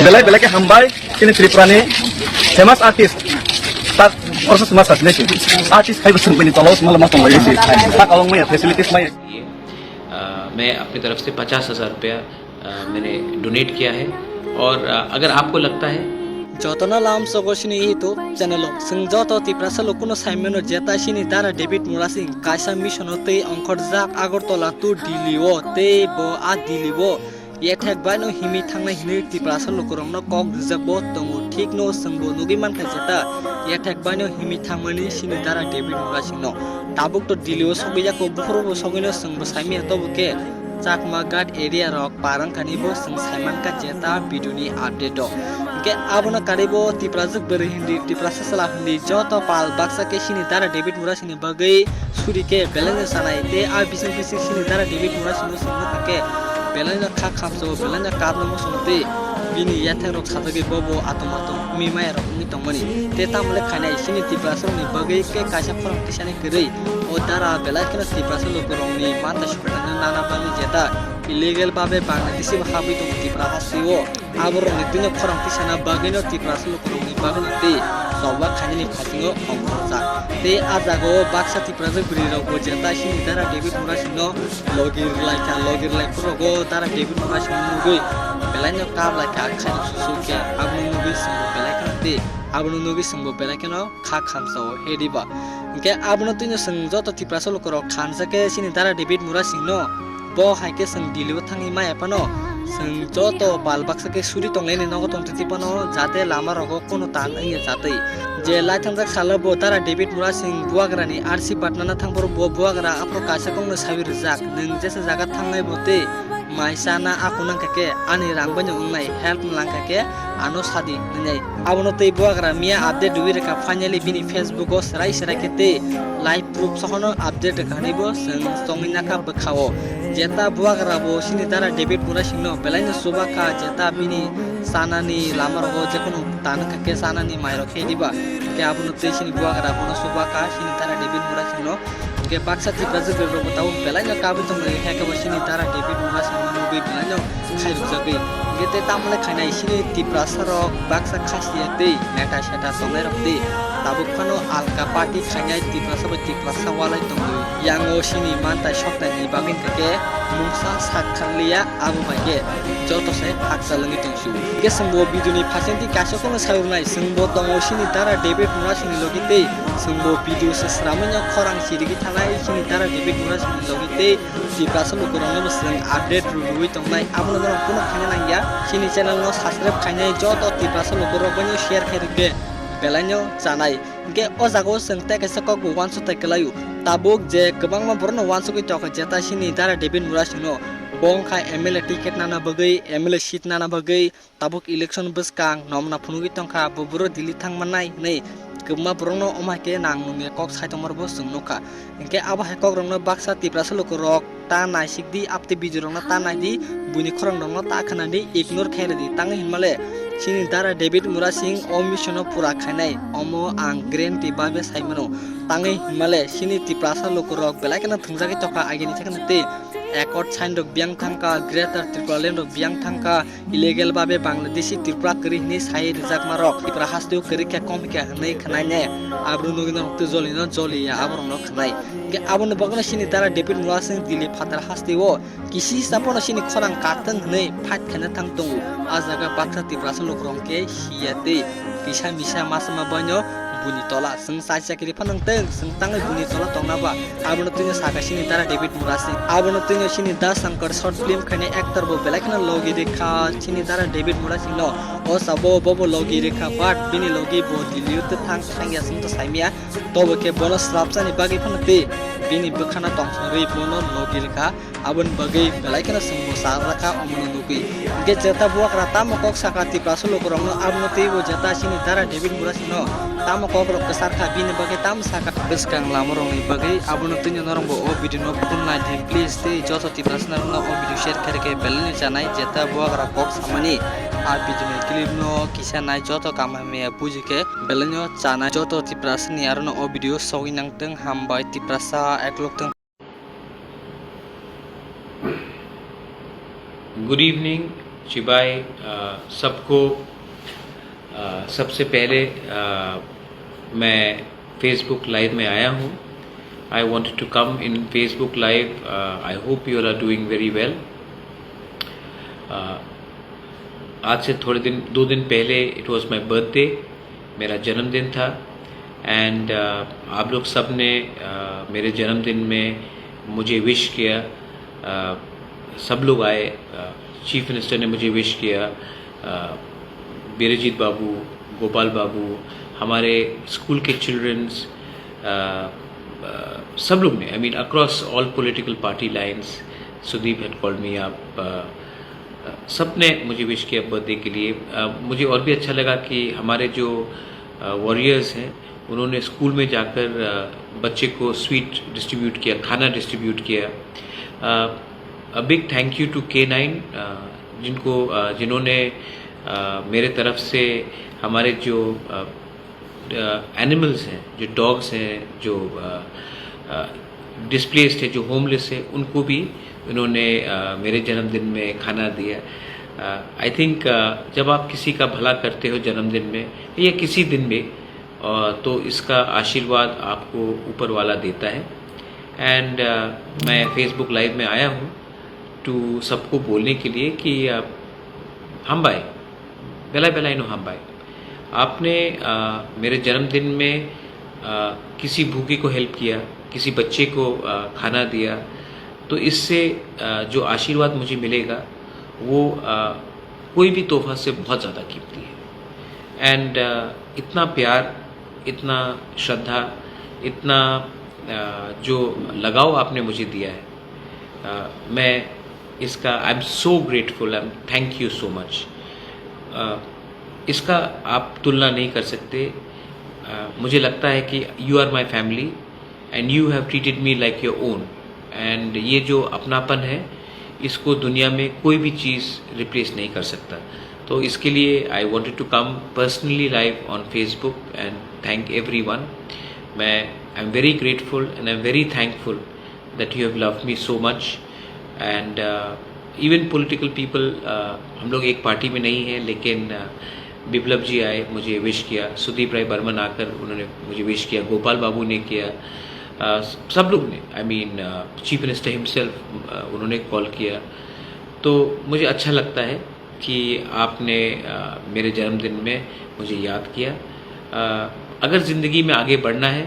belai belai ke hambai sini Tripurani famous artist tak proses mas artist kai besun bini tolong malam matang lagi sih tak kalau mai facilities mai मैं अपनी तरफ से 50,000 रुपया मैंने donate किया है और अगर आपको लगता है যতনা লাম সগসিনি হিতো চ্যানেল সিং যত তিপ্রাসা লকুনো সাইমেনো জেতা সিনি দ্বারা ডেভিড মুরাসিং কাইসা মিশন তে অংখর জাক আগরতলা তু দিলিও তে ব আ দিলিও येथेक बानो हिमी थांना हिनि तिप्रासा लकुरंनो कक रिजाबो तंगु ठीक नो संगबो नुगि मानखा जेता येथेक बानो हिमी थांमनि सिनि द्वारा डेभिड मुरासिंनो ताबुक तो दिलिओ सबियाको बुखरबो सगिनो संगबो साइमे तबके चाकमा गाट एरिया रक पारंग कानिबो सं साइमान का जेता भिडियोनि अपडेट के आबोना कारिबो तिप्राजक बरे हिन्दी तिप्रासा सला हिन्दी जत पाल बाक्सा के सिनि द्वारा डेभिड मुरासिंनि बगै सुरि के बेलेन सानाय ते आ बिसिं बिसिं सिनि द्वारा डेभिड मुरासिंनो संनो थाके बेलायना खा खामसो बेलायना कारनो मसनते बिनि याथें रक साथगे बबो आतमातो मिमाय रक नि तंगमनि ते तामले खानाय सिनि तिप्रासनि बगै के कासा फरक तिसाने गरै ओ दारा बेलायकन तिप्रासो लोकरंनि मानता सुपटाना नाना बानि जेता इलीगल भाबे बांग्लादेशी हाबि दं तिप्रा हासिओ आबरो नितिनो फरक तिसाना बगैनो तिप्रासो लोकरंनि बगैनो ते सबा खानिनि फासिङो अंखरजा ते आजागो बाक्सा तिप्राजो गुरिराव जेता सिनि दारा डेभिड मुरासिंनो लगिर लाइ पुरोगो दारा डेभिड मुरासिंनो नुगै बेलायनो काब लाइका खानि सुसुके आबनो नुगै संबो बेलायकनते आबनो नुगै संबो बेलायकनो खा खामसो हेदिबा के आबनो तिनो सं जत तिप्रासो लोकरो खानजाके सिनि दारा डेभिड मुरासिंनो ब हाइके सं दिलिओ थांनि मायापनो सं जत बाल बाक्सा के सुरि तंगलेनि नगो तंतिपनो जाते लामा रगो कोनो तान इये जाते जे लाइथांजाक सालबो दारा डेभिड मुरासिं बुआग्रानि आरसी पाटनाना थांबर बुआग्रा आपरो कासा कंनो साबिर जाक नों जेसे जागा थांनाय बोते माइसाना आकुनां के आनि रांबनो उंनाय हेल्प लांकाके आनो सादि ननै आबनो तै बुआग्रा मिया अपडेट दुइरेका फाइनली बिनि फेसबुक ओ सराय केते लाइव प्रूफ सहनो अपडेट खानिबो सं संगिनाका बखाओ जेता बुआग्राबो सिनि दारा डेभिड मुरासिंनो बेलायनो सुबाका जेता बिनि सानानि लामारगो जेकुनु तानकाके सानानि माइरो खेदिबा के आबनो तै सिनि बुआग्रा बनो सुबाका सिनि दारा डेभिड मुरासिंनो के बाक्सा तिप्राजो गरो बताउ बेलायनो काबु तंगले हेकाबो सिनि दारा डेभिड मुरासिंनो नुगै बेलायनो खाइरु जगै गेते तामले खानाय सिनि तिप्रासा रक बाक्सा खासियते नेटा सेटा तंगले रखते ताबुखानो आलका पार्टी खानाय तिप्रासा वालाय तंगो यांगो सिनि मानता सप्तानि बागिन के मुंसा साखालिया आबु बागे जतसे हाकसा लंगि तंसु के संबो बिदुनि फासेंति कासोखौनो सायरनाय संबो दंगो सिनि दारा डेभिड मुरासिंनि लगिते संबो भिडिअ सस्रामनो खरां सिरिगि थानाय सिनि दारा डेभिड मुरासिंनि लगिते तिप्रासा लोकरंनो बसं अपडेट रुइ तंनाय आबनो गरं कोनो खाने नांगिया सिनि चैनल नो सब्सक्राइब खानाय जत तिप्रासा लोकरंनो शेयर खेरके बेलायनो जानाय के ओ जागो संते कैसे कक वानसो तकलायु ताबुक जे गोबां बरनो वानसो कि तक जेता सिनि दारा डेभिड मुरासिंनो बंखा एमएलए टिकेट नाना बगै एमएलए सीट नाना बगै ताबुक इलेक्शन बसकां नमना फुनुगि तंखा बबुरो दिल्ली थांमानाय नै गोमा बरनो अमाके नांनुमे कक साइतमरबो संनुखा इनके आबा हेकक रंनो बाक्सा तिप्रासा लोक रक ता नाइसिकदि आपते बिजुरंना ता नाइदि बुनि खरं दंनो ता खानादि इगनोर खायरदि तांग हिमाले सिनि दारा डेभिड मुरासिं ओ मिशनो पुरा खानाय अमो आं ग्रेन्टी बाबे साइमनो तांगै हिमाले सिनि तिप्रासा लोक रक बेलायकना थंजागि तका आगिनि थाखानते एकॉर्ड साइन रक बियांग थांका ग्रेटर त्रिपुरा लैंड रक बियांग थांका इलीगल बाबे बांग्लादेशी त्रिपुरा करिनि साइ रिजाक मारक त्रिपुरा हास्तिउ करि के कम के हनै खनायने आब्रु नगिन रक्ते जलिनो जलिया आब्रनो खनाय के आबनो बगना सिनि दारा डेभिड मुरासिं दिल्ली फातर हास्तिउ किसी सापनो सिनि खरां काटन हनै फाइट खने थांतंगु आजागा बाक्सा त्रिपुरा लोकरं के सियाते किसा मिसा मासमा बन्यो बुनि तला सं साइसाकिरि फनंतें सं तांगै बुनि तला तंनाबा आबनो तिनो सागासिनि दारा डेभिड मुरासिं आबनो तिनो सिनि दा शंकर शॉर्ट फिल्म खने एक्टर बो बेलायखना लगी रेखा सिनि दारा डेभिड मुरासिं नो ओ सबो बबो लगी रेखा बाट बिनि लगी बो दिलिउत थांग थांगिया सं तो साइमिया तबो के बोनस रापसानि बागै फनते बिनि बखाना तंसरि बोनो लगी रेखा आबन बगै बेलायखना संबो साराखा अमनो नुगै के जेता बुआक राता मकक साकाति प्रासो लोकरंनो आबनो तेबो जेता सिनि दारा डेभिड मुरासिं नो ताम कॉकरोक कसरखा बिन बगे ताम साका बेसकां लामरोंनि बगे आबनो तिनो नरंबो ओ वीडियो नो बटन नाइदि प्लीज ते जतो तिप्रासना नो ओ वीडियो शेयर करके बेलनि जानाय जेता बुआग्रा कक सामानि आ वीडियो ने क्लिप नो किसा नाय जतो काममे बुजिके बेलनि जानाय जतो तिप्रासनि आरो नो ओ वीडियो सौइ नांतों हामबाय तिप्रासा एकलकतों गुड इवनिंग चिबाई सबको सबसे पहले मैं फेसबुक लाइव में आया हूँ. I wanted to come in Facebook Live. I hope you all are doing very well. आज से थोड़े दिन 2 दिन पहले it was my birthday, मेरा जन्मदिन था. एंड आप लोग सब ने मेरे जन्मदिन में मुझे विश किया. सब लोग आए. चीफ मिनिस्टर ने मुझे विश किया, बीरजीत बाबू, गोपाल बाबू, हमारे स्कूल के चिल्ड्रंस, सब लोग ने, I mean across all political party lines. Sudip had called me up. सब ने मुझे विश किया बर्थडे के लिए. मुझे और भी अच्छा लगा कि हमारे जो वॉरियर्स हैं उन्होंने स्कूल में जाकर बच्चे को स्वीट डिस्ट्रीब्यूट किया, खाना डिस्ट्रीब्यूट किया. A big thank you to K9 जिन्होंने मेरे तरफ से हमारे जो एनिमल्स हैं, जो डॉग्स हैं, जो डिस्प्लेस्ड है, जो होमलेस है, उनको भी उन्होंने मेरे जन्मदिन में खाना दिया. आई थिंक जब आप किसी का भला करते हो जन्मदिन में या किसी दिन में, तो इसका आशीर्वाद आपको ऊपर वाला देता है. एंड मैं फेसबुक लाइव में आया हूँ टू सबको बोलने के लिए कि हम भाई बेला बेला नो हम भाई, आपने मेरे जन्मदिन में किसी भूखे को हेल्प किया, किसी बच्चे को खाना दिया, तो इससे जो आशीर्वाद मुझे मिलेगा वो कोई भी तोहफा से बहुत ज़्यादा कीमती है. एंड इतना प्यार, इतना श्रद्धा, इतना जो लगाव आपने मुझे दिया है, मैं इसका I am so grateful. I am thank you so much. इसका आप तुलना नहीं कर सकते. मुझे लगता है कि you are my family and you have treated me like your own. And ये जो अपनापन है, इसको दुनिया में कोई भी चीज़ रिप्लेस नहीं कर सकता. तो इसके लिए I wanted to come personally live on Facebook and thank everyone. मैं I am very grateful and I am very thankful that you have loved me so much. And even political people, हम लोग एक party में नहीं हैं, लेकिन बिप्लब जी आए, मुझे विश किया. सुदीप राय बर्मन आकर उन्होंने मुझे विश किया. गोपाल बाबू ने किया. सब लोग ने, I mean chief minister himself, उन्होंने कॉल किया. तो मुझे अच्छा लगता है कि आपने मेरे जन्मदिन में मुझे याद किया. अगर ज़िंदगी में आगे बढ़ना है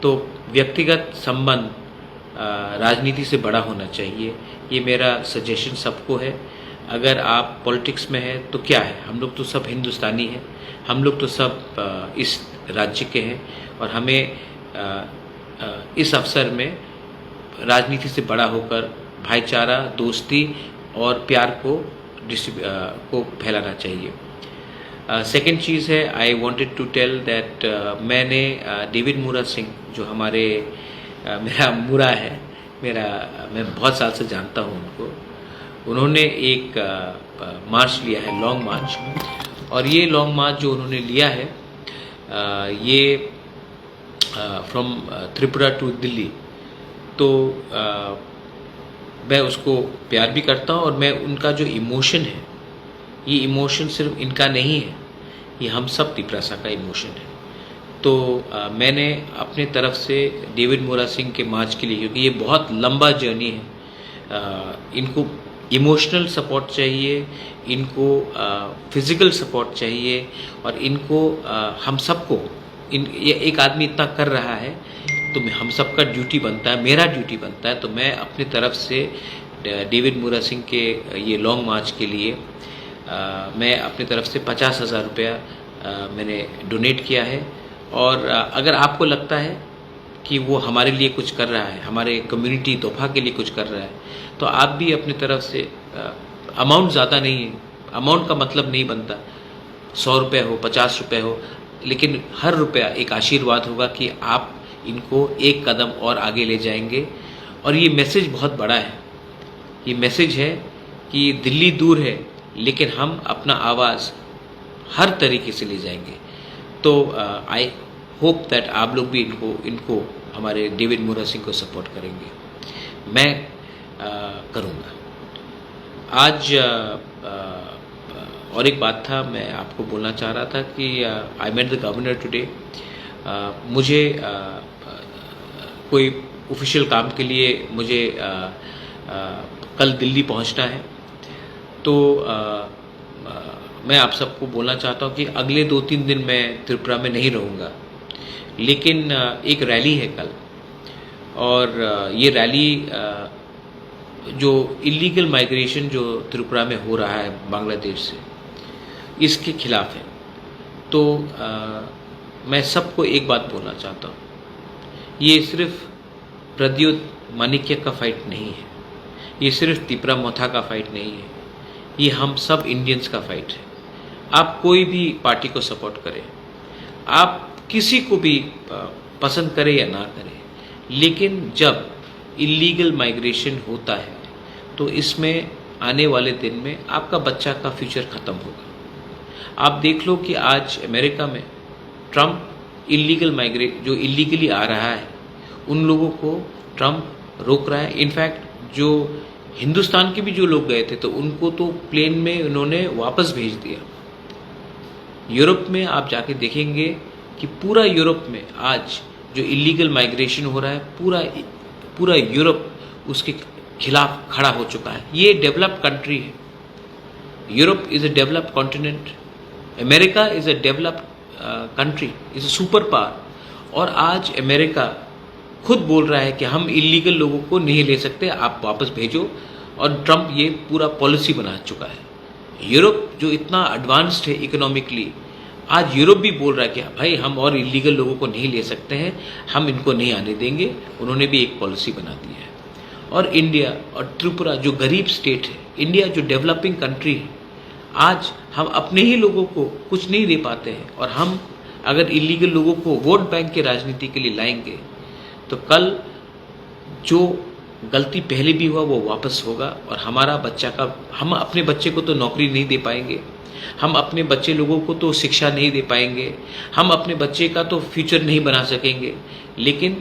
तो व्यक्तिगत संबंध राजनीति से बड़ा होना चाहिए. ये मेरा सजेशन सबको है. अगर आप पॉलिटिक्स में हैं तो क्या है, हम लोग तो सब हिंदुस्तानी हैं, हम लोग तो सब इस राज्य के हैं, और हमें इस अवसर में राजनीति से बड़ा होकर भाईचारा, दोस्ती और प्यार को फैलाना चाहिए. सेकेंड चीज़ है, I wanted to tell that मैंने डेविड मूरा सिंह, जो हमारे मेरा मूरा है, मैं बहुत साल से जानता हूँ उनको. उन्होंने एक मार्च लिया है, लॉन्ग मार्च. और ये लॉन्ग मार्च जो उन्होंने लिया है, ये फ्रॉम त्रिपुरा टू दिल्ली. तो मैं उसको प्यार भी करता हूँ, और मैं उनका जो इमोशन है, ये इमोशन सिर्फ इनका नहीं है, ये हम सब तिपरासा का इमोशन है. तो मैंने अपने तरफ से डेविड मूरा सिंह के मार्च के लिए, क्योंकि ये बहुत लंबा जर्नी है, इनको इमोशनल सपोर्ट चाहिए, इनको फिज़िकल सपोर्ट चाहिए, और इनको हम सबको, ये एक आदमी इतना कर रहा है तो हम सबका ड्यूटी बनता है, मेरा ड्यूटी बनता है. तो मैं अपनी तरफ से डेविड मूरा सिंह के ये लॉन्ग मार्च के लिए मैं अपनी तरफ से 50,000 रुपया मैंने डोनेट किया है. और अगर आपको लगता है कि वो हमारे लिए कुछ कर रहा है, हमारे कम्युनिटी तोहफा के लिए कुछ कर रहा है, तो आप भी अपनी तरफ से, अमाउंट ज़्यादा नहीं है, अमाउंट का मतलब नहीं बनता 100 रुपये हो, 50 रुपये हो, लेकिन हर रुपया एक आशीर्वाद होगा कि आप इनको एक कदम और आगे ले जाएंगे. और ये मैसेज बहुत बड़ा है. ये मैसेज है कि दिल्ली दूर है, लेकिन हम अपना आवाज़ हर तरीके से ले जाएंगे. तो आई होप दैट आप लोग भी इनको हमारे डेविड मूरा सिंह को सपोर्ट करेंगे. मैं करूँगा. आज और एक बात था, मैं आपको बोलना चाह रहा था कि I met the governor today. मुझे कोई ऑफिशियल काम के लिए मुझे कल दिल्ली पहुंचना है, तो मैं आप सबको बोलना चाहता हूं कि अगले 2-3 दिन मैं त्रिपुरा में नहीं रहूंगा, लेकिन एक रैली है कल, और ये रैली जो इलीगल माइग्रेशन जो त्रिपुरा में हो रहा है बांग्लादेश से, इसके खिलाफ है। तो मैं सबको एक बात बोलना चाहता हूँ, ये सिर्फ प्रद्योत माणिक्य का फाइट नहीं है, ये सिर्फ तिपरा मोथा का फाइट नहीं है, ये हम सब इंडियंस का फाइट है। आप कोई भी पार्टी को सपोर्ट करें, आप किसी को भी पसंद करें या ना करें, लेकिन जब इलीगल माइग्रेशन होता है तो इसमें आने वाले दिन में आपका बच्चा का फ्यूचर ख़त्म होगा। आप देख लो कि आज अमेरिका में ट्रम्प जो इलीगली आ रहा है उन लोगों को ट्रम्प रोक रहा है। इनफैक्ट जो हिंदुस्तान के भी जो लोग गए थे तो उनको तो प्लेन में उन्होंने वापस भेज दिया। यूरोप में आप जाके देखेंगे कि पूरा यूरोप में आज जो इलीगल माइग्रेशन हो रहा है, पूरा यूरोप उसके खिलाफ खड़ा हो चुका है। ये डेवलप्ड कंट्री है, Europe is a developed continent, America is a developed country, is a super power. और आज अमेरिका खुद बोल रहा है कि हम इलीगल लोगों को नहीं ले सकते, आप वापस भेजो, और ट्रम्प ये पूरा पॉलिसी बना चुका है। यूरोप जो इतना एडवांस्ड है इकोनॉमिकली, आज यूरोप भी बोल रहा है कि भाई हम और इलीगल लोगों को नहीं ले सकते हैं, हम इनको नहीं आने देंगे। उन्होंने भी एक पॉलिसी बना दी है। और इंडिया और त्रिपुरा जो गरीब स्टेट है, इंडिया जो डेवलपिंग कंट्री है, आज हम अपने ही लोगों को कुछ नहीं दे पाते हैं, और हम अगर इलीगल लोगों को वोट बैंक के राजनीति के लिए लाएंगे तो कल जो गलती पहले भी हुआ वो वापस होगा। और हमारा बच्चा का, हम अपने बच्चे को तो नौकरी नहीं दे पाएंगे, हम अपने बच्चे लोगों को तो शिक्षा नहीं दे पाएंगे, हम अपने बच्चे का तो फ्यूचर नहीं बना सकेंगे, लेकिन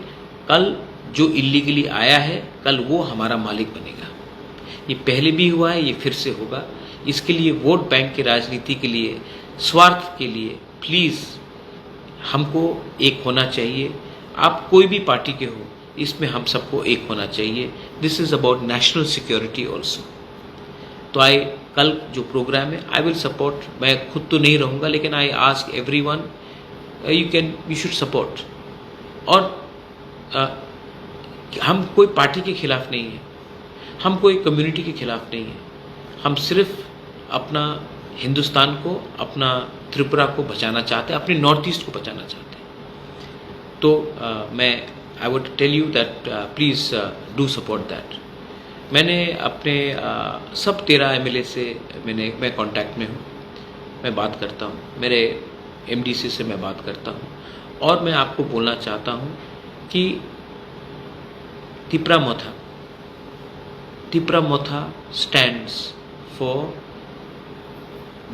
कल जो इलीगली आया है कल वो हमारा मालिक बनेगा। ये पहले भी हुआ है, ये फिर से होगा। इसके लिए वोट बैंक की राजनीति के लिए, स्वार्थ के लिए प्लीज़ हमको एक होना चाहिए। आप कोई भी पार्टी के हो, इसमें हम सबको एक होना चाहिए। This is about national security also. तो कल जो प्रोग्राम है आई विल सपोर्ट। मैं खुद तो नहीं रहूँगा, लेकिन I ask everyone you should support. और हम कोई पार्टी के खिलाफ नहीं है, हम कोई कम्युनिटी के खिलाफ नहीं है, हम सिर्फ अपना हिंदुस्तान को, अपना त्रिपुरा को बचाना चाहते हैं, अपने नॉर्थ ईस्ट को बचाना चाहते हैं। तो मैं I would tell you that please do support that. मैंने अपने सब 13 MLA से मैं कांटेक्ट में हूँ, मैं बात करता हूँ, मेरे MDC से मैं बात करता हूँ। और मैं आपको बोलना चाहता हूँ कि तिपरा मोथा stands for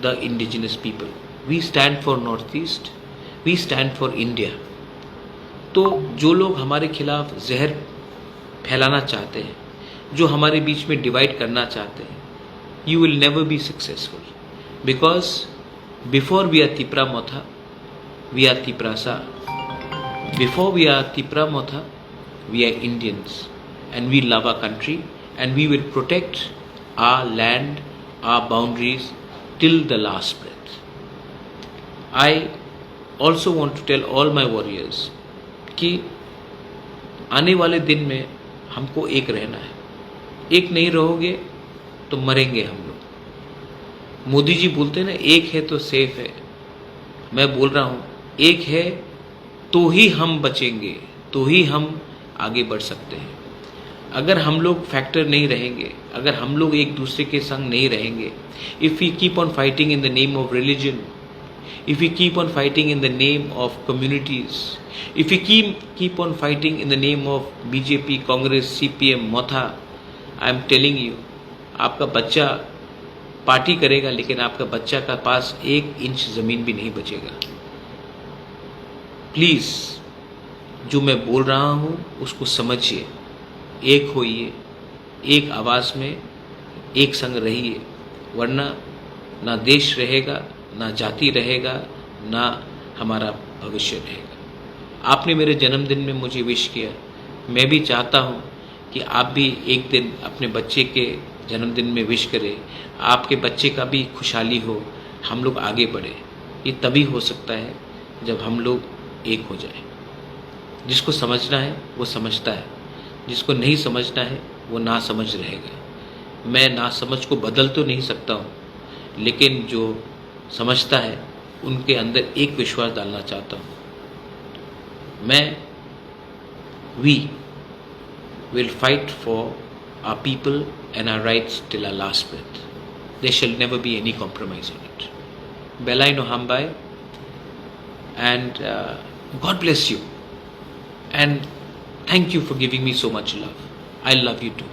the indigenous people. We stand for Northeast. We stand for India. तो जो लोग हमारे खिलाफ जहर फैलाना चाहते हैं, जो हमारे बीच में डिवाइड करना चाहते हैं, you will never be successful. Because before we are Tipra Motha, we are Tiprasa. Before we are Tipra Motha, we are Indians, and we love our country, and we will protect our land, our boundaries till the last breath. I also want to tell all my warriors कि आने वाले दिन में हमको एक रहना है। एक नहीं रहोगे तो मरेंगे हम लोग। मोदी जी बोलते हैं ना, एक है तो सेफ है। मैं बोल रहा हूँ, एक है तो ही हम बचेंगे, तो ही हम आगे बढ़ सकते हैं। अगर हम लोग फैक्टर नहीं रहेंगे, अगर हम लोग एक दूसरे के संग नहीं रहेंगे, if we keep on fighting in the name of religion, if we keep on fighting in the name of communities, if we keep on fighting in the name of BJP, Congress, CPM, Motha, I am telling you, आपका बच्चा party करेगा, लेकिन आपका बच्चा का पास 1 inch ज़मीन भी नहीं बचेगा। प्लीज़ जो मैं बोल रहा हूँ उसको समझिए, एक होइए, एक आवाज़ में एक संग रहिए, वरना ना देश रहेगा, ना जाति रहेगा, ना हमारा भविष्य रहेगा। आपने मेरे जन्मदिन में मुझे विश किया, मैं भी चाहता हूँ कि आप भी एक दिन अपने बच्चे के जन्मदिन में विश करें, आपके बच्चे का भी खुशहाली हो, हम लोग आगे बढ़े। ये तभी हो सकता है जब हम लोग एक हो जाए। जिसको समझना है वो समझता है, जिसको नहीं समझना है वो ना समझ रहेगा। मैं ना समझ को बदल तो नहीं सकता हूँ, लेकिन जो समझता है उनके अंदर एक विश्वास डालना चाहता हूँ। We will fight for our people and our rights till our last breath. There shall never be any compromise on it. Belai no hambai, and God bless you. And thank you for giving me so much love. I love you too.